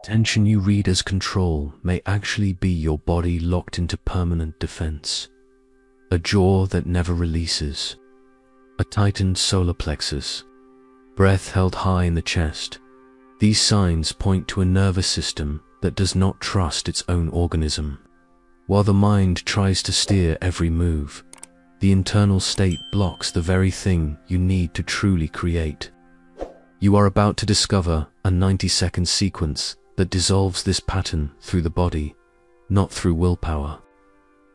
Tension you read as control may actually be your body locked into permanent defense. A jaw that never releases. A tightened solar plexus. Breath held high in the chest. These signs point to a nervous system that does not trust its own organism. While the mind tries to steer every move, the internal state blocks the very thing you need to truly create. You are about to discover a 90-second sequence that dissolves this pattern through the body, not through willpower.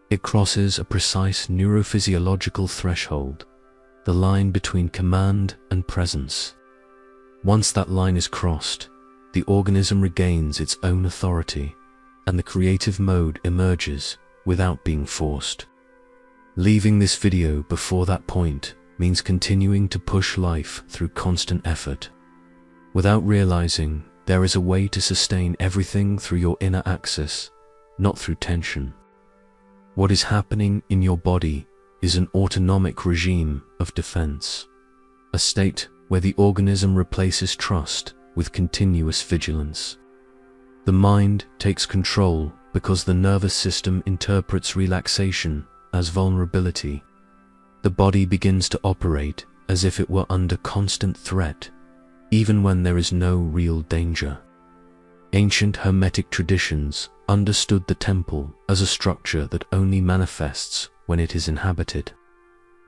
It crosses a precise neurophysiological threshold, the line between command and presence. Once that line is crossed, the organism regains its own authority, and the creative mode emerges without being forced. Leaving this video before that point means continuing to push life through constant effort. Without realizing, there is a way to sustain everything through your inner axis, not through tension. What is happening in your body is an autonomic regime of defense, a state where the organism replaces trust with continuous vigilance. The mind takes control because the nervous system interprets relaxation as vulnerability. The body begins to operate as if it were under constant threat, even when there is no real danger. Ancient Hermetic traditions understood the temple as a structure that only manifests when it is inhabited,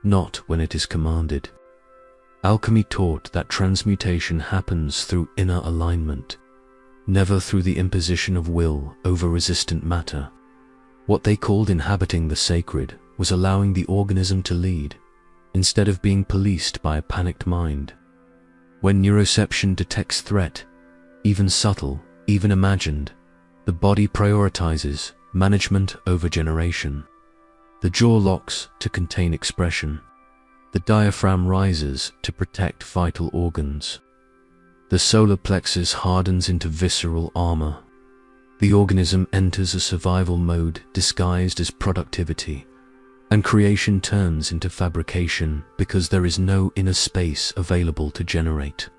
not when it is commanded. Alchemy taught that transmutation happens through inner alignment, never through the imposition of will over resistant matter. What they called inhabiting the sacred was allowing the organism to lead, instead of being policed by a panicked mind. When neuroception detects threat, even subtle, even imagined, the body prioritizes management over generation. The jaw locks to contain expression. The diaphragm rises to protect vital organs. The solar plexus hardens into visceral armor. The organism enters a survival mode disguised as productivity, and creation turns into fabrication because there is no inner space available to generate.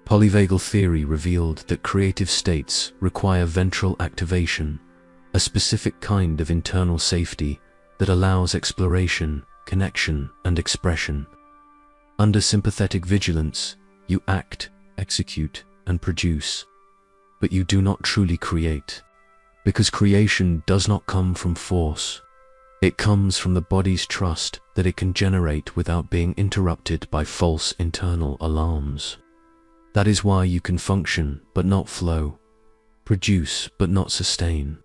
Polyvagal theory revealed that creative states require ventral activation, a specific kind of internal safety that allows exploration, connection, and expression. Under sympathetic vigilance, you act, execute, and produce, but you do not truly create, because creation does not come from force. It comes from the body's trust that it can generate without being interrupted by false internal alarms. That is why you can function but not flow, produce but not sustain,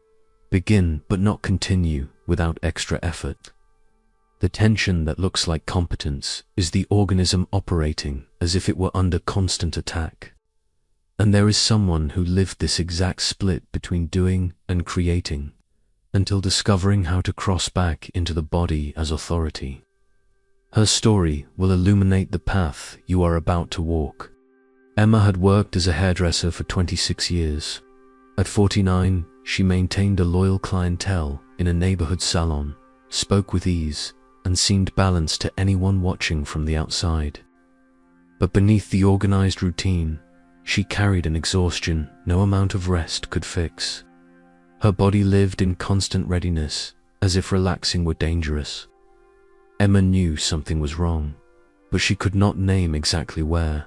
begin but not continue without extra effort. The tension that looks like competence is the organism operating as if it were under constant attack. And there is someone who lived this exact split between doing and creating, until discovering how to cross back into the body as authority. Her story will illuminate the path you are about to walk. Emma had worked as a hairdresser for 26 years. At 49, she maintained a loyal clientele in a neighborhood salon, spoke with ease, and seemed balanced to anyone watching from the outside. But beneath the organized routine, she carried an exhaustion no amount of rest could fix. Her body lived in constant readiness, as if relaxing were dangerous. Emma knew something was wrong, but she could not name exactly where.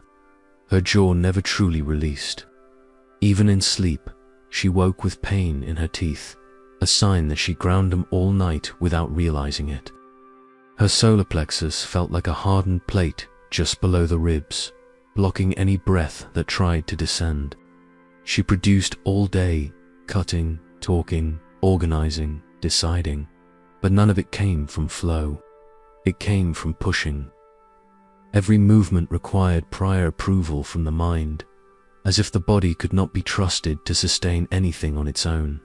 Her jaw never truly released. Even in sleep, she woke with pain in her teeth, a sign that she ground them all night without realizing it. Her solar plexus felt like a hardened plate just below the ribs, blocking any breath that tried to descend. She produced all day, cutting, talking, organizing, deciding, but none of it came from flow. It came from pushing. Every movement required prior approval from the mind, as if the body could not be trusted to sustain anything on its own.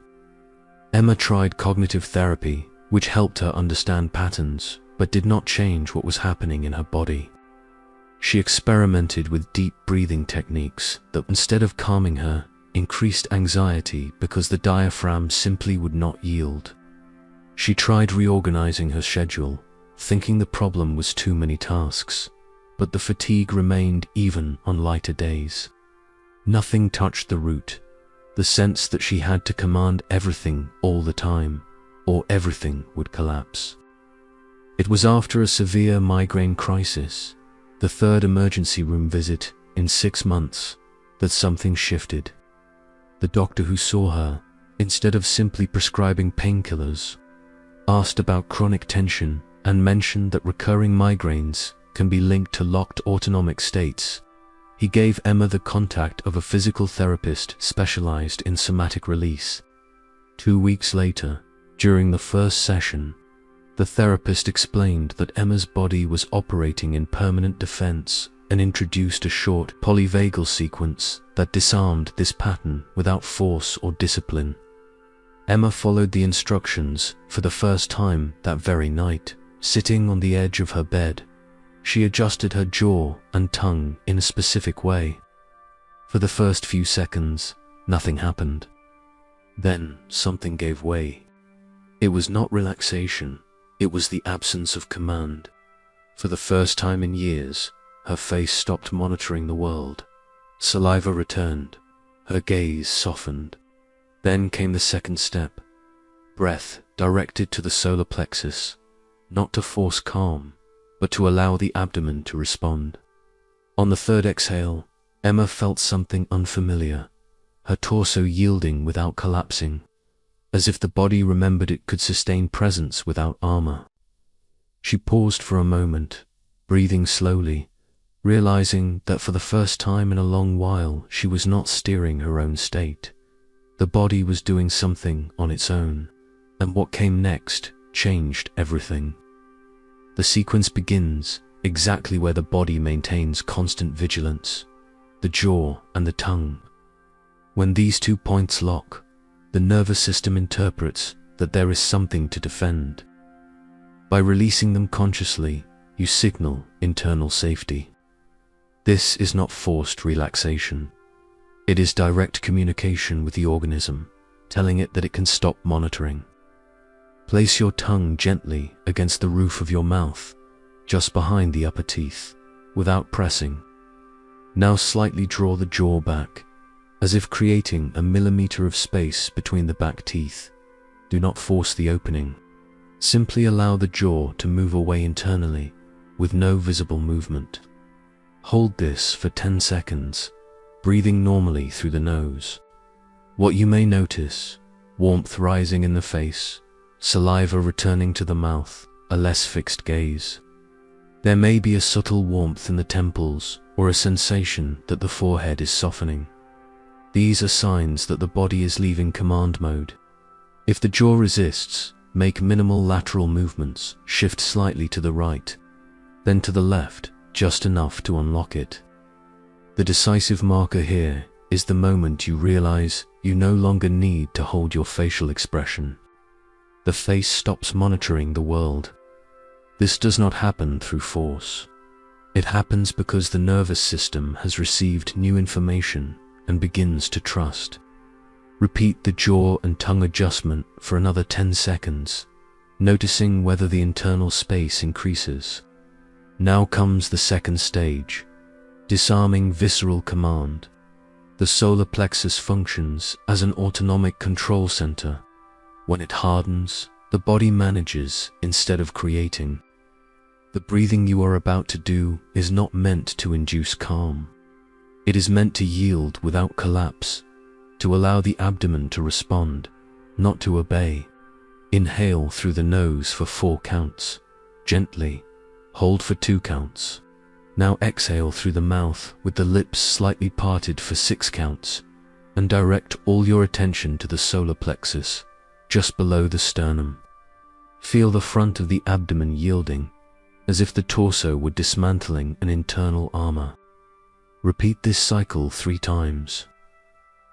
Emma tried cognitive therapy, which helped her understand patterns, but did not change what was happening in her body. She experimented with deep breathing techniques that, instead of calming her, increased anxiety because the diaphragm simply would not yield. She tried reorganizing her schedule, thinking the problem was too many tasks, but the fatigue remained even on lighter days. Nothing touched the root. the sense that she had to command everything all the time, or everything would collapse. It was after a severe migraine crisis, the third emergency room visit in 6 months, that something shifted. The doctor who saw her, instead of simply prescribing painkillers, asked about chronic tension and mentioned that recurring migraines can be linked to locked autonomic states. He gave Emma the contact of a physical therapist specialized in somatic release. 2 weeks later, during the first session, the therapist explained that Emma's body was operating in permanent defense and introduced a short polyvagal sequence that disarmed this pattern without force or discipline. Emma followed the instructions for the first time that very night. Sitting on the edge of her bed, she adjusted her jaw and tongue in a specific way. For the first few seconds, nothing happened. Then something gave way. It was not relaxation, it was the absence of command. For the first time in years, her face stopped monitoring the world. Saliva returned, her gaze softened. Then came the second step, breath directed to the solar plexus, not to force calm, but to allow the abdomen to respond. On the third exhale, Emma felt something unfamiliar, her torso yielding without collapsing, as if the body remembered it could sustain presence without armor. She paused for a moment, breathing slowly, realizing that for the first time in a long while she was not steering her own state. The body was doing something on its own, and what came next changed everything. The sequence begins exactly where the body maintains constant vigilance, the jaw and the tongue. When these 2 points lock, the nervous system interprets that there is something to defend. By releasing them consciously, you signal internal safety. This is not forced relaxation. It is direct communication with the organism, telling it that it can stop monitoring. Place your tongue gently against the roof of your mouth, just behind the upper teeth, without pressing. Now slightly draw the jaw back, as if creating a millimeter of space between the back teeth. Do not force the opening. Simply allow the jaw to move away internally, with no visible movement. Hold this for 10 seconds, breathing normally through the nose. What you may notice: warmth rising in the face, saliva returning to the mouth, a less fixed gaze. There may be a subtle warmth in the temples or a sensation that the forehead is softening. These are signs that the body is leaving command mode. If the jaw resists, make minimal lateral movements, shift slightly to the right, then to the left, just enough to unlock it. The decisive marker here is the moment you realize you no longer need to hold your facial expression. The face stops monitoring the world. This does not happen through force. It happens because the nervous system has received new information and begins to trust. Repeat the jaw and tongue adjustment for another 10 seconds, noticing whether the internal space increases. Now comes the second stage, disarming visceral command. The solar plexus functions as an autonomic control center. When it hardens, the body manages instead of creating. The breathing you are about to do is not meant to induce calm. It is meant to yield without collapse, to allow the abdomen to respond, not to obey. Inhale through the nose for 4 counts, gently. Hold for 2 counts. Now exhale through the mouth with the lips slightly parted for 6 counts, and direct all your attention to the solar plexus, just below the sternum. Feel the front of the abdomen yielding, as if the torso were dismantling an internal armor. Repeat this cycle 3 times.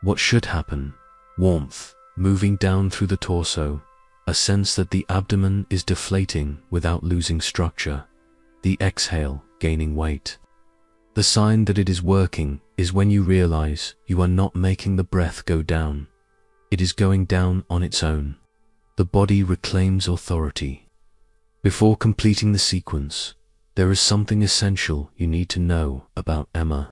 What should happen? Warmth, moving down through the torso, a sense that the abdomen is deflating without losing structure. The exhale, gaining weight. The sign that it is working is when you realize you are not making the breath go down. It is going down on its own. The body reclaims authority. Before completing the sequence, there is something essential you need to know about Emma.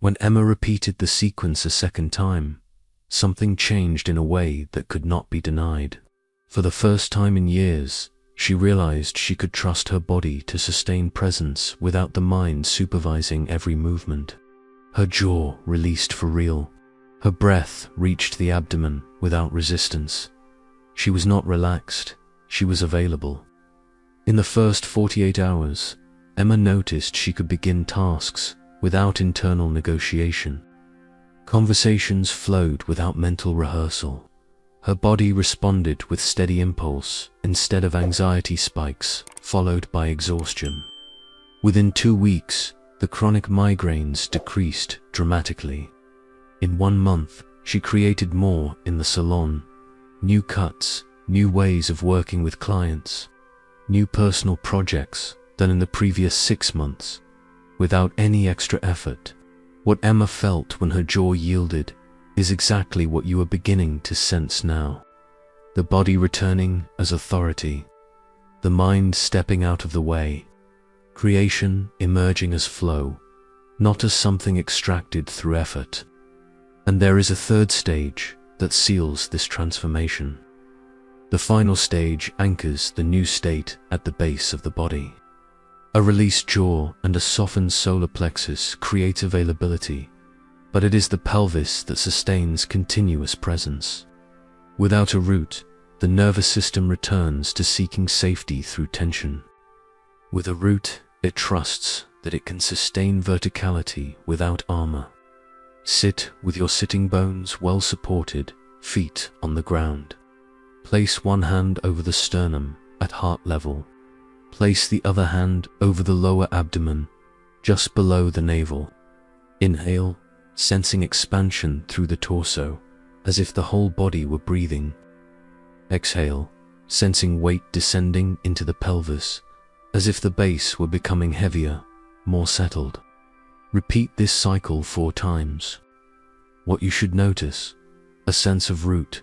When Emma repeated the sequence a second time, something changed in a way that could not be denied. For the first time in years, she realized she could trust her body to sustain presence without the mind supervising every movement. Her jaw released for real. Her breath reached the abdomen without resistance. She was not relaxed, she was available. In the first 48 hours, Emma noticed she could begin tasks without internal negotiation. Conversations flowed without mental rehearsal. Her body responded with steady impulse instead of anxiety spikes followed by exhaustion. Within 2 weeks, the chronic migraines decreased dramatically. In 1 month, she created more in the salon, new cuts, new ways of working with clients, new personal projects than in the previous 6 months, without any extra effort. What Emma felt when her jaw yielded is exactly what you are beginning to sense now. The body returning as authority, the mind stepping out of the way, creation emerging as flow, not as something extracted through effort. And there is a third stage that seals this transformation. The final stage anchors the new state at the base of the body. A released jaw and a softened solar plexus create availability, but it is the pelvis that sustains continuous presence. Without a root, the nervous system returns to seeking safety through tension. With a root, it trusts that it can sustain verticality without armor. Sit with your sitting bones well supported, feet on the ground. Place one hand over the sternum at heart level. Place the other hand over the lower abdomen, just below the navel. Inhale, sensing expansion through the torso, as if the whole body were breathing. Exhale, sensing weight descending into the pelvis, as if the base were becoming heavier, more settled. Repeat this cycle 4 times. What you should notice: a sense of root,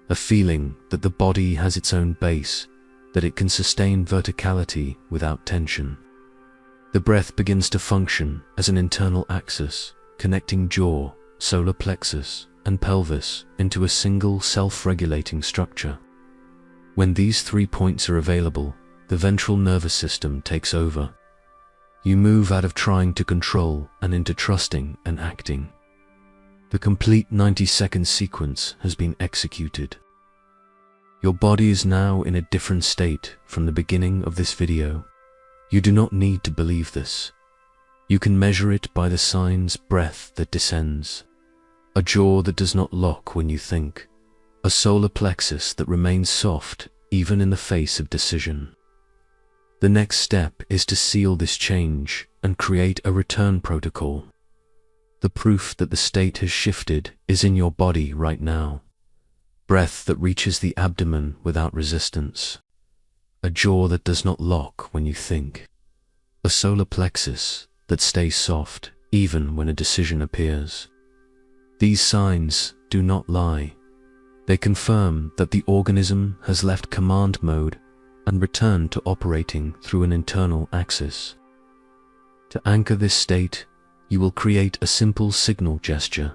a feeling that the body has its own base, that it can sustain verticality without tension. The breath begins to function as an internal axis, connecting jaw, solar plexus, and pelvis into a single self-regulating structure. When these 3 points are available, the ventral nervous system takes over. You move out of trying to control and into trusting and acting. The complete 90-second sequence has been executed. Your body is now in a different state from the beginning of this video. You do not need to believe this. You can measure it by the signs: breath that descends, a jaw that does not lock when you think, a solar plexus that remains soft even in the face of decision. The next step is to seal this change and create a return protocol. The proof that the state has shifted is in your body right now. Breath that reaches the abdomen without resistance, a jaw that does not lock when you think, a solar plexus that stays soft even when a decision appears. These signs do not lie. They confirm that the organism has left command mode and returned to operating through an internal axis. To anchor this state, you will create a simple signal gesture.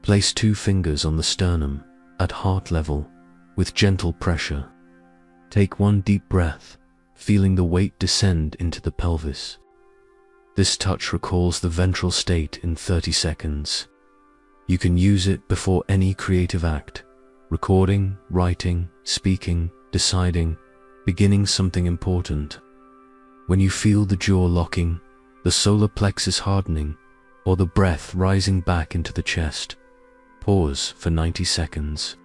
Place 2 fingers on the sternum at heart level with gentle pressure. Take 1 deep breath, feeling the weight descend into the pelvis. This touch recalls the ventral state in 30 seconds. You can use it before any creative act: recording, writing, speaking, deciding, beginning something important. When you feel the jaw locking, the solar plexus hardening, or the breath rising back into the chest, pause for 90 seconds.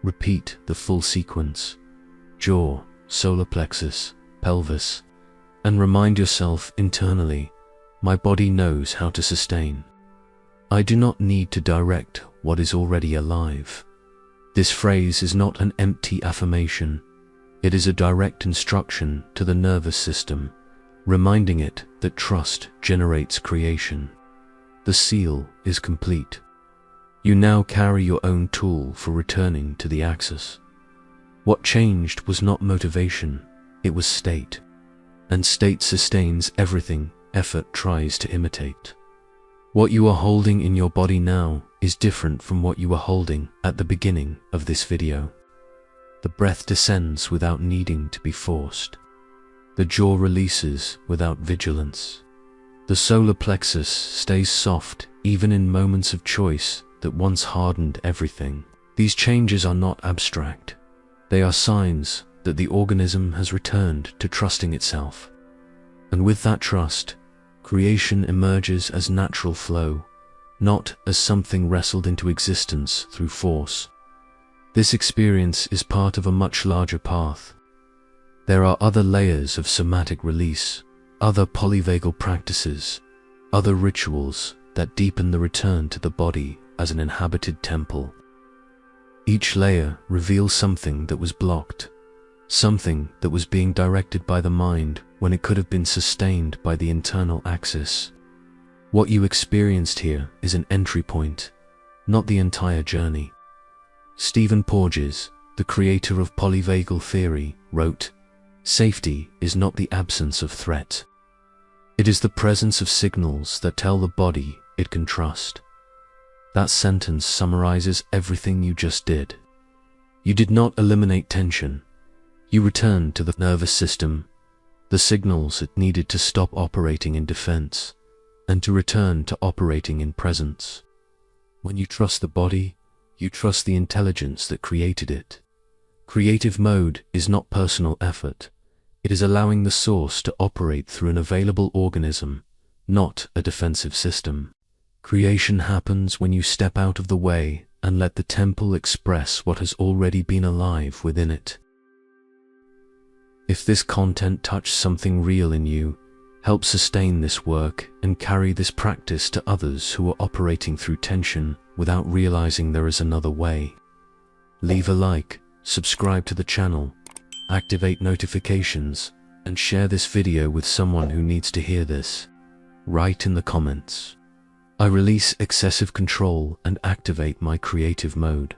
Repeat the full sequence: jaw, solar plexus, pelvis, and remind yourself internally, my body knows how to sustain. I do not need to direct what is already alive. This phrase is not an empty affirmation. It is a direct instruction to the nervous system, reminding it that trust generates creation. The seal is complete. You now carry your own tool for returning to the axis. What changed was not motivation, it was state. And state sustains everything effort tries to imitate. What you are holding in your body now is different from what you were holding at the beginning of this video. The breath descends without needing to be forced. The jaw releases without vigilance. The solar plexus stays soft even in moments of choice that once hardened everything. These changes are not abstract. They are signs that the organism has returned to trusting itself. And with that trust, creation emerges as natural flow, not as something wrestled into existence through force. This experience is part of a much larger path. There are other layers of somatic release, other polyvagal practices, other rituals that deepen the return to the body as an inhabited temple. Each layer reveals something that was blocked, something that was being directed by the mind when it could have been sustained by the internal axis. What you experienced here is an entry point, not the entire journey. Stephen Porges, the creator of polyvagal theory, wrote, "Safety is not the absence of threat. It is the presence of signals that tell the body it can trust." That sentence summarizes everything you just did. You did not eliminate tension. You returned to the nervous system, the signals it needed to stop operating in defense, and to return to operating in presence. When you trust the body, you trust the intelligence that created it. Creative mode is not personal effort. It is allowing the source to operate through an available organism, not a defensive system. Creation happens when you step out of the way and let the temple express what has already been alive within it. If this content touched something real in you, help sustain this work and carry this practice to others who are operating through tension without realizing there is another way. Leave a like, subscribe to the channel, activate notifications, and share this video with someone who needs to hear this. Write in the comments, "I release excessive control and activate my creative mode."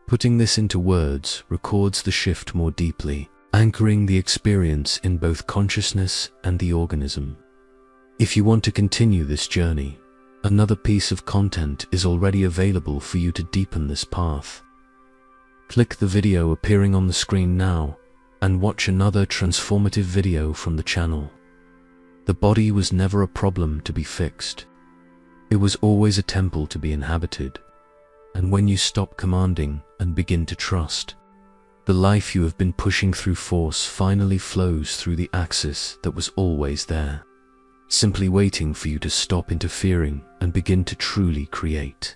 Putting this into words records the shift more deeply, anchoring the experience in both consciousness and the organism. If you want to continue this journey, another piece of content is already available for you to deepen this path. Click the video appearing on the screen now and watch another transformative video from the channel. The body was never a problem to be fixed. It was always a temple to be inhabited. And when you stop commanding and begin to trust, the life you have been pushing through force finally flows through the axis that was always there, simply waiting for you to stop interfering and begin to truly create.